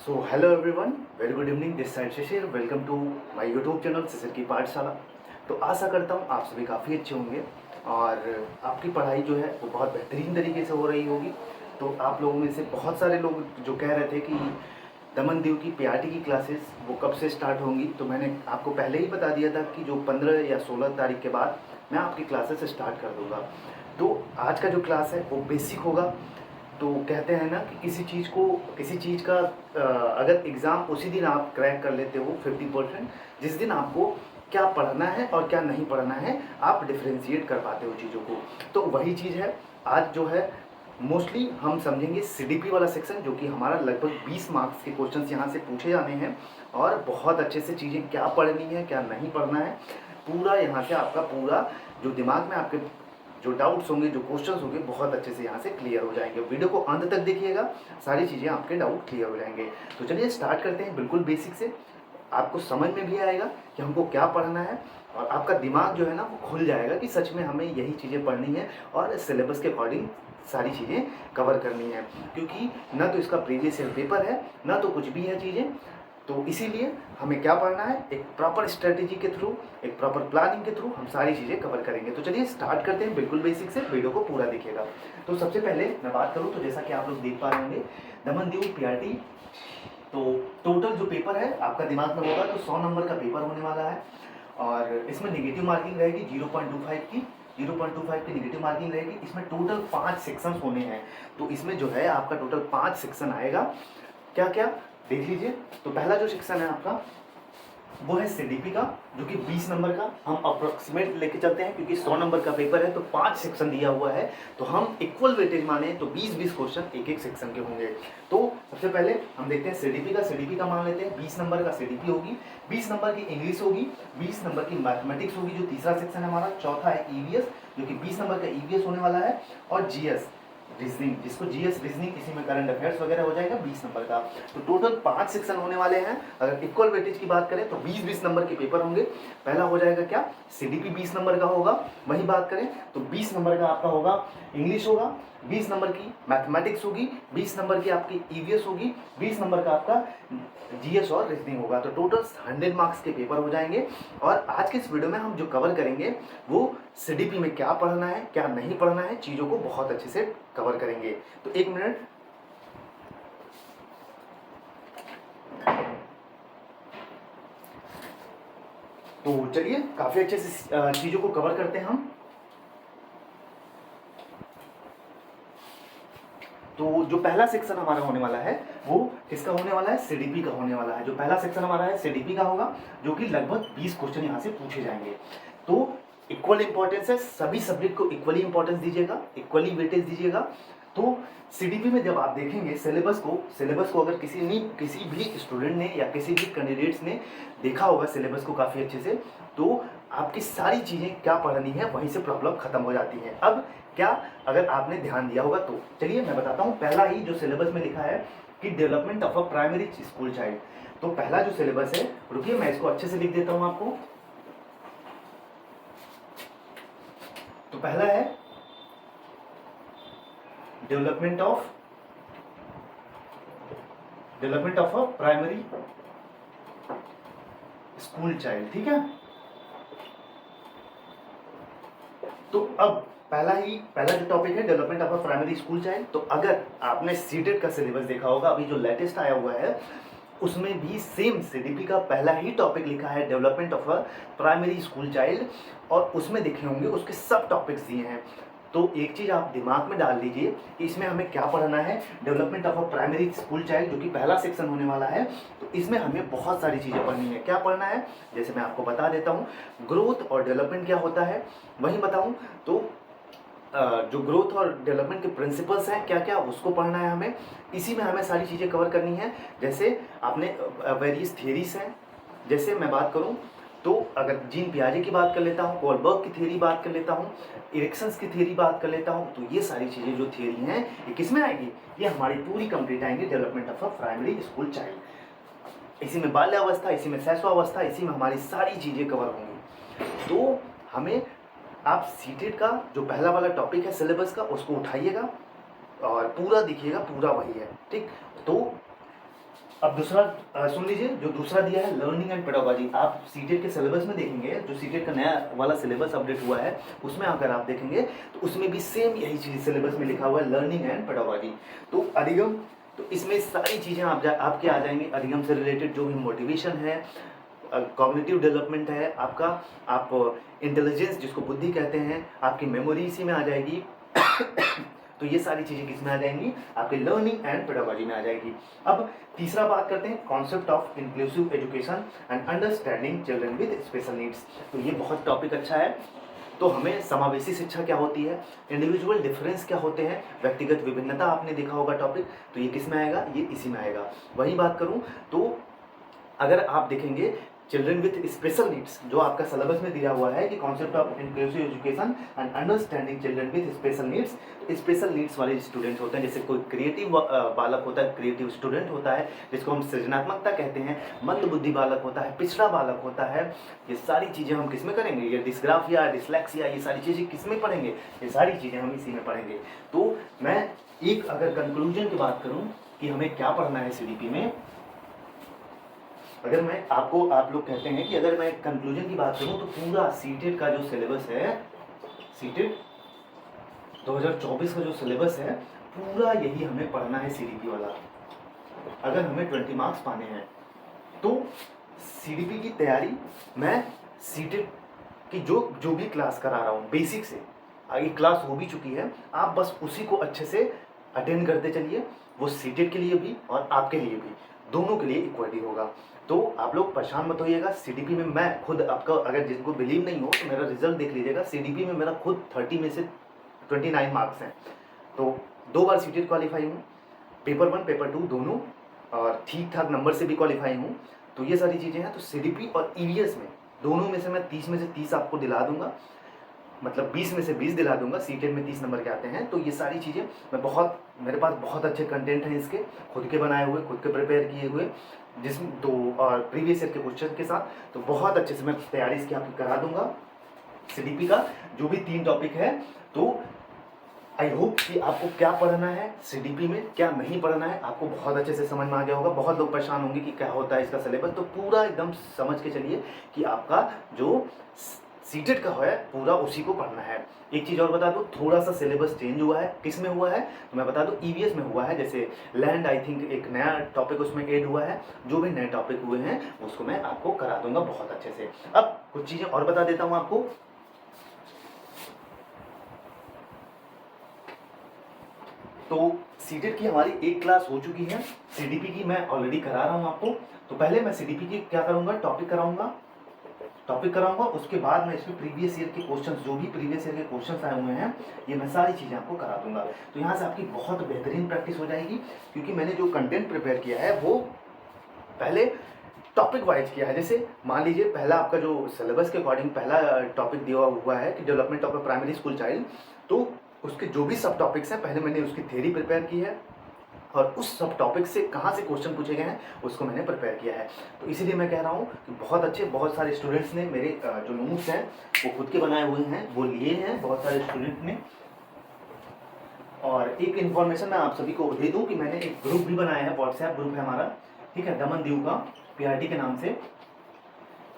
So hello everyone, very good evening. This side Shishir, welcome to my YouTube channel Shishir ki Pathshala. तो आशा करता हूँ आप सभी काफ़ी अच्छे होंगे और आपकी पढ़ाई जो है वो बहुत बेहतरीन तरीके से हो रही होगी। तो आप लोगों में से बहुत सारे लोग जो कह रहे थे कि दमन देव की पीआरटी की क्लासेस वो कब से स्टार्ट होंगी, तो मैंने आपको पहले ही बता दिया था कि जो 15 या 16 तारीख के बाद मैं आपकी क्लासेस स्टार्ट कर दूँगा। तो आज का जो क्लास है वो बेसिक होगा। तो कहते हैं ना कि किसी चीज़ का अगर एग्ज़ाम उसी दिन आप क्रैक कर लेते हो 50%, जिस दिन आपको क्या पढ़ना है और क्या नहीं पढ़ना है आप डिफ्रेंशिएट कर पाते हो चीज़ों को। तो वही चीज़ है आज जो है। मोस्टली हम समझेंगे सीडीपी वाला सेक्शन, जो कि हमारा लगभग 20 मार्क्स के क्वेश्चंस यहाँ से पूछे जाने हैं और बहुत अच्छे से चीज़ें क्या पढ़नी है क्या नहीं पढ़ना है पूरा यहाँ से आपका पूरा जो दिमाग में आपके जो डाउट्स होंगे, जो क्वेश्चंस होंगे, बहुत अच्छे से यहाँ से क्लियर हो जाएंगे। वीडियो को अंत तक देखिएगा, सारी चीज़ें आपके डाउट क्लियर हो जाएंगे। तो चलिए स्टार्ट करते हैं बिल्कुल बेसिक से। आपको समझ में भी आएगा कि हमको क्या पढ़ना है और आपका दिमाग जो है ना वो खुल जाएगा कि सच में हमें यही चीज़ें पढ़नी है और सिलेबस के अकॉर्डिंग सारी चीज़ें कवर करनी है। क्योंकि ना तो इसका प्रीवियस ईयर पेपर है, ना तो कुछ भी है चीज़ें। तो इसीलिए हमें क्या पढ़ना है, एक प्रॉपर स्ट्रेटेजी के थ्रू, एक प्रॉपर प्लानिंग के थ्रू हम सारी चीज़ें कवर करेंगे। तो चलिए स्टार्ट करते हैं बिल्कुल बेसिक से, वीडियो को पूरा देखिएगा। तो सबसे पहले मैं बात करूँ तो जैसा कि आप लोग देख पा रहे होंगे दमन दीव पीआरटी, तो टोटल जो पेपर है आपका दिमाग में होगा तो 100 नंबर का पेपर होने वाला है और इसमें नेगेटिव मार्किंग रहेगी 0.25 की। 0.25 की नेगेटिव मार्किंग रहेगी। इसमें टोटल 5 सेक्शंस होने हैं। तो इसमें जो है आपका टोटल 5 सेक्शन आएगा। क्या क्या देख लीजिए। तो पहला जो सेक्शन है आपका वो है सीडीपी का, जो कि 20 नंबर का हम अप्रोक्सीमेट लेके चलते हैं क्योंकि 100 नंबर का पेपर है तो 5 सेक्शन दिया हुआ है। तो हम इक्वल वेटेज माने तो 20-20 क्वेश्चन एक एक सेक्शन के होंगे। तो सबसे पहले हम देखते हैं सीडीपी का मान लेते हैं। 20 नंबर का सीडीपी होगी, 20 नंबर की इंग्लिश होगी, 20 नंबर की मैथमेटिक्स होगी जो तीसरा सेक्शन है हमारा। चौथा है ईवीएस, जो कि 20 नंबर का ईवीएस होने वाला है, और जीएस रीजनिंग, जिसको जीएस रीजनिंग, इसी में करंट अफेयर्स वगैरह हो जाएगा 20 नंबर का। तो टोटल 5 सेक्शन होने वाले हैं। अगर इक्वल वेटेज की बात करें तो 20-20 नंबर के पेपर होंगे। पहला हो जाएगा क्या, सीडीपी 20 नंबर का होगा। वही बात करें तो 20 नंबर का आपका होगा इंग्लिश होगा, 20 नंबर की मैथमेटिक्स होगी, 20 नंबर की आपकी ईवीएस होगी, 20 नंबर का आपका जीएस और रीजनिंग होगा। तो टोटल 100 मार्क्स के पेपर हो जाएंगे। और आज के इस वीडियो में हम जो कवर करेंगे वो सीडीपी में क्या पढ़ना है क्या नहीं पढ़ना है, चीज़ों को बहुत अच्छे से कवर करेंगे। तो एक मिनट। तो चलिए काफ़ी अच्छे से चीज़ों को कवर करते हैं हम। तो जो पहला सेक्शन हमारा होने वाला है वो किसका होने वाला है, सीडीपी का होने वाला है। जो पहला सेक्शन हमारा है सीडीपी का होगा, जो कि लगभग 20 क्वेश्चन यहाँ से पूछे जाएंगे। तो इक्वल इंपॉर्टेंस है, सभी सब्जेक्ट को इक्वली इंपॉर्टेंस दीजिएगा, इक्वली वेटेज दीजिएगा। तो सीडीपी में जब आप देखेंगे सिलेबस को अगर किसी भी स्टूडेंट ने या किसी भी कैंडिडेट्स ने देखा होगा सिलेबस को काफ़ी अच्छे से, तो आपकी सारी चीज़ें क्या पढ़नी है वहीं से प्रॉब्लम खत्म हो जाती है। अब क्या, अगर आपने ध्यान दिया होगा तो चलिए मैं बताता हूँ। पहला ही जो सिलेबस में लिखा है कि development of a primary school child, तो पहला जो सिलेबस है, रुकिए मैं इसको अच्छे से लिख देता हूँ आपको। तो पहला है development of a primary school child, ठीक है। तो अब पहला जो टॉपिक है development of a primary school child. तो अगर आपने सीटेट का सिलेबस देखा होगा अभी जो लेटेस्ट आया हुआ है, उसमें भी सेम सीडीपी का पहला ही टॉपिक लिखा है development of a primary school child, और उसमें देखे होंगे उसके सब टॉपिक्स दिए हैं। तो एक चीज़ आप दिमाग में डाल लीजिए कि इसमें हमें क्या पढ़ना है, development of a primary school child जो कि पहला सेक्शन होने वाला है। तो इसमें हमें बहुत सारी चीज़ें पढ़नी है। क्या पढ़ना है, जैसे मैं आपको बता देता हूँ, ग्रोथ और डेवलपमेंट क्या होता है वही बताऊँ तो जो ग्रोथ और डेवलपमेंट के प्रिंसिपल्स हैं क्या क्या, उसको पढ़ना है हमें। इसी में हमें सारी चीज़ें कवर करनी है। जैसे आपने वेरियस थियरीज हैं, जैसे मैं बात करूं तो अगर जीन पियाजे की बात कर लेता हूं, कोलबर्ग की थियरी बात कर लेता हूं, इरिक्सन्स की थियरी बात कर लेता हूं, तो ये सारी चीज़ें जो थियरी हैं ये किस में आएगी, ये हमारी पूरी कंप्लीट आएंगी development of a primary school child. इसी में बाल्यावस्था, इसी में शैशवावस्था, इसी में हमारी सारी चीज़ें कवर होंगी। तो हमें, आप सीटेट का जो पहला वाला टॉपिक है सिलेबस का उसको उठाइएगा और पूरा देखिएगा, पूरा वही है, ठीक। तो अब दूसरा सुन लीजिए, जो दूसरा दिया है लर्निंग एंड पेडागोजी। आप सीटेट के सिलेबस में देखेंगे, जो सीटेट का नया वाला सिलेबस अपडेट हुआ है उसमें अगर आप देखेंगे तो उसमें भी सेम यही चीज़ सिलेबस में लिखा हुआ है, लर्निंग एंड पेडागोजी। तो अधिगम, तो इसमें सारी चीज़ें आपके आ जाएंगी। अधिगम से रिलेटेड जो भी मोटिवेशन है, कॉग्निटिव डेवलपमेंट है आपका, आप इंटेलिजेंस जिसको बुद्धि कहते हैं, आपकी मेमोरी इसी में आ जाएगी। तो ये सारी चीज़ें किस में आ जाएंगी, आपके लर्निंग एंड पेडागोजी में आ जाएगी। अब तीसरा बात करते हैं, concept of inclusive education and understanding children with special needs. तो ये बहुत टॉपिक अच्छा है। तो हमें समावेशी शिक्षा क्या होती है, इंडिविजुअल डिफरेंस क्या होते हैं, व्यक्तिगत विभिन्नता आपने देखा होगा टॉपिक, तो ये किस में आएगा, ये इसी में आएगा। वही बात करूं तो अगर आप देखेंगे चिल्ड्रन विथ स्पेशल नीड्स, जो आपका सिलेबस में दिया हुआ है कि concept of inclusive education and understanding children with special needs. Special needs वाले स्टूडेंट होते हैं, जैसे कोई क्रिएटिव बालक होता है, क्रिएटिव स्टूडेंट होता है जिसको हम सृजनात्मकता कहते हैं, मंद बुद्धि बालक होता है, पिछड़ा बालक होता है। ये सारी चीज़ें हम किस में करेंगे, ये डिस्ग्राफिया, डिसलेक्सिया, ये सारी चीज़ें किस में पढ़ेंगे, ये सारी चीज़ें हम इसी में पढ़ेंगे। तो मैं एक अगर कंक्लूजन की बात करूँ कि हमें क्या पढ़ना है सीडीपी में, अगर मैं आप लोग कहते हैं कि अगर मैं कंक्लूजन की बात करूं तो पूरा सीटेट का जो सिलेबस है, सीटेट 2024 का जो सिलेबस है, पूरा यही हमें पढ़ना है सीडीपी वाला। अगर हमें 20 मार्क्स पाने हैं तो सीडीपी की तैयारी मैं सीटेट की जो भी क्लास करा रहा हूँ बेसिक से, आगे क्लास हो भी चुकी है, आप बस उसी को अच्छे से अटेंड करते चलिए। वो सीटेट के लिए भी और आपके लिए भी, दोनों के लिए इक्वलिटी होगा। तो आप लोग परेशान मत होइएगा। सीडीपी में मैं खुद आपका, अगर जिनको बिलीव नहीं हो तो मेरा रिजल्ट देख लीजिएगा। सीडीपी में मेरा खुद 30 में से 29 मार्क्स हैं। तो 2 बार सीटेट क्वालिफाई हूँ, पेपर 1 पेपर 2 दोनों, और ठीक ठाक नंबर से भी क्वालिफाई हूँ। तो ये सारी चीज़ें हैं। तो सीडीपी और ईवीएस में दोनों में से मैं 30 में से 30 आपको दिला दूंगा, मतलब 20 में से 20 दिला दूंगा। सीटेट में 30 नंबर के आते हैं। तो ये सारी चीज़ें मैं मेरे पास बहुत अच्छे कंटेंट हैं इसके, खुद के बनाए हुए, खुद के प्रिपेयर किए हुए, जिसमें तो और प्रीवियस ईयर के क्वेश्चन के साथ, तो बहुत अच्छे से मैं तैयारी इसकी आपकी करा दूंगा। सीडीपी का जो भी 3 टॉपिक है, तो आई होप कि आपको क्या पढ़ना है सीडीपी में, क्या नहीं पढ़ना है, आपको बहुत अच्छे से समझ में आ गया होगा। बहुत लोग परेशान होंगे कि क्या होता है इसका सिलेबस, तो पूरा एकदम समझ के चलिए कि आपका जो सीटेट का है पूरा उसी को पढ़ना है। एक चीज़ और बता दूं, थोड़ा सा सिलेबस चेंज हुआ है। किस में हुआ है तो मैं बता दूं, ईवीएस में हुआ है। जैसे लैंड, आई थिंक एक नया टॉपिक उसमें ऐड हुआ है। जो भी नए टॉपिक हुए हैं उसको मैं आपको करा दूंगा बहुत अच्छे से। अब कुछ चीज़ें और बता देता हूँ आपको। तो सीटेट की हमारी एक क्लास हो चुकी है, सीडीपी की मैं ऑलरेडी करा रहा हूँ आपको। तो पहले मैं सीडीपी की क्या करूँगा, टॉपिक कराऊंगा, उसके बाद मैं इसमें प्रीवियस ईयर के क्वेश्चंस, जो भी प्रीवियस ईयर के क्वेश्चंस आए हुए हैं, ये मैं सारी चीज़ें आपको करा दूंगा। तो यहाँ से आपकी बहुत बेहतरीन प्रैक्टिस हो जाएगी, क्योंकि मैंने जो कंटेंट प्रिपेयर किया है वो पहले टॉपिक वाइज किया है। जैसे मान लीजिए पहला आपका जो सिलेबस के अकॉर्डिंग पहला टॉपिक दिया हुआ है कि development of A primary school child, तो उसके जो भी सब टॉपिक्स हैं पहले मैंने उसकी थ्योरी प्रिपेयर की है, और उस सब टॉपिक से कहाँ से क्वेश्चन पूछे गए हैं उसको मैंने प्रिपेयर किया है। तो इसीलिए मैं कह रहा हूँ कि बहुत सारे स्टूडेंट्स ने मेरे जो नोट्स हैं वो खुद के बनाए हुए हैं, वो लिए हैं बहुत सारे स्टूडेंट ने। और एक इन्फॉर्मेशन मैं आप सभी को दे दूँ कि मैंने एक ग्रुप भी बनाया है, व्हाट्सएप ग्रुप है हमारा, ठीक है, दमन दीव का पीआरटी के नाम से,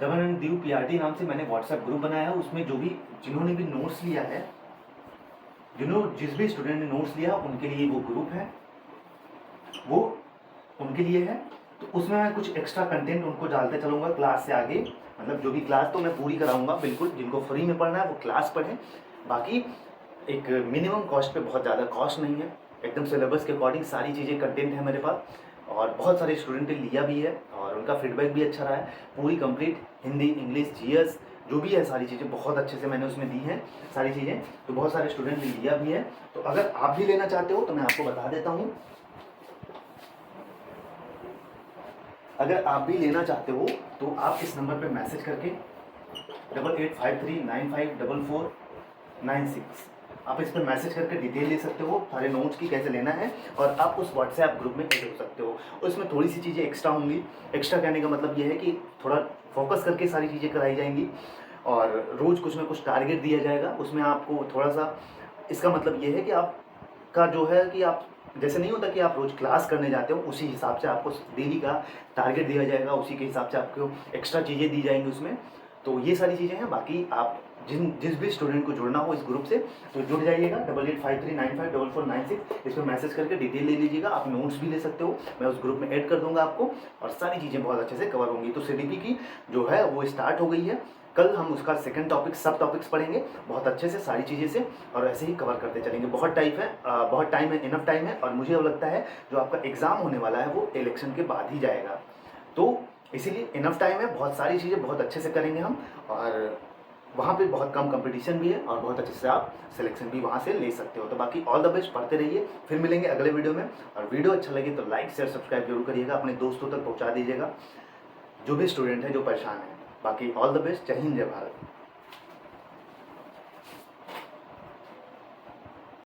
दमन दीव पीआरटी नाम से मैंने व्हाट्सएप ग्रुप बनाया है। उसमें जिन्होंने भी नोट्स लिया है, जिस भी स्टूडेंट ने नोट्स लिया उनके लिए वो ग्रुप है, वो उनके लिए है। तो उसमें मैं कुछ एक्स्ट्रा कंटेंट उनको डालते चलूँगा क्लास से आगे, मतलब जो भी क्लास तो मैं पूरी कराऊंगा बिल्कुल। जिनको फ्री में पढ़ना है वो क्लास पढ़ें, बाकी एक मिनिमम कॉस्ट पे, बहुत ज़्यादा कॉस्ट नहीं है, एकदम सिलेबस के अकॉर्डिंग सारी चीज़ें कंटेंट है मेरे पास। और बहुत सारे स्टूडेंट ने लिया भी है और उनका फीडबैक भी अच्छा रहा है। पूरी कंप्लीट हिंदी, इंग्लिश, जीएस जो भी है सारी चीज़ें बहुत अच्छे से मैंने उसमें दी हैं सारी चीज़ें। तो बहुत सारे स्टूडेंट ने लिया भी है। तो अगर आप भी लेना चाहते हो तो मैं आपको बता देता हूँ, अगर आप भी लेना चाहते हो तो आप इस नंबर पे मैसेज करके 8853954496 आप इस पर मैसेज करके डिटेल ले सकते हो सारे नोट्स की कैसे लेना है, और आप उस व्हाट्सएप ग्रुप में ऐड हो सकते हो। उसमें थोड़ी सी चीज़ें एक्स्ट्रा होंगी। एक्स्ट्रा कहने का मतलब ये है कि थोड़ा फोकस करके सारी चीज़ें कराई जाएंगी, और रोज़ कुछ ना कुछ टारगेट दिया जाएगा। उसमें आपको थोड़ा सा, इसका मतलब ये है कि आपका जो है कि आप जैसे नहीं होता कि आप रोज़ क्लास करने जाते हो, उसी हिसाब से आपको डेली का टारगेट दिया जाएगा, उसी के हिसाब से आपको एक्स्ट्रा चीज़ें दी जाएंगी उसमें। तो ये सारी चीज़ें हैं। बाकी आप जिस भी स्टूडेंट को जुड़ना हो इस ग्रुप से तो जुड़ जाइएगा। 8853954496 इस पर मैसेज करके डिटेल ले लीजिएगा। आप नोट्स भी ले सकते हो, मैं उस ग्रुप में ऐड कर दूंगा आपको, और सारी चीज़ें बहुत अच्छे से कवर होंगी। तो सीडीपी की जो है वो स्टार्ट हो गई है। कल हम उसका सेकंड टॉपिक सब टॉपिक्स पढ़ेंगे बहुत अच्छे से सारी चीज़ें से, और ऐसे ही कवर करते चलेंगे। बहुत टाइम है, इनफ टाइम है। और मुझे लगता है जो आपका एग्ज़ाम होने वाला है वो इलेक्शन के बाद ही जाएगा, तो इसीलिए इनफ टाइम है। बहुत सारी चीज़ें बहुत अच्छे से करेंगे हम, और वहाँ पे बहुत कम कंपटीशन भी है, और बहुत अच्छे से आप सिलेक्शन भी वहाँ से ले सकते हो। तो बाकी ऑल द बेस्ट, पढ़ते रहिए। फिर मिलेंगे अगले वीडियो में। और वीडियो अच्छा लगे तो लाइक शेयर सब्सक्राइब जरूर करिएगा, अपने दोस्तों तक पहुँचा दीजिएगा जो भी स्टूडेंट है जो परेशान है। बाकी ऑल द बेस्ट। जय हिंद, जय भारत।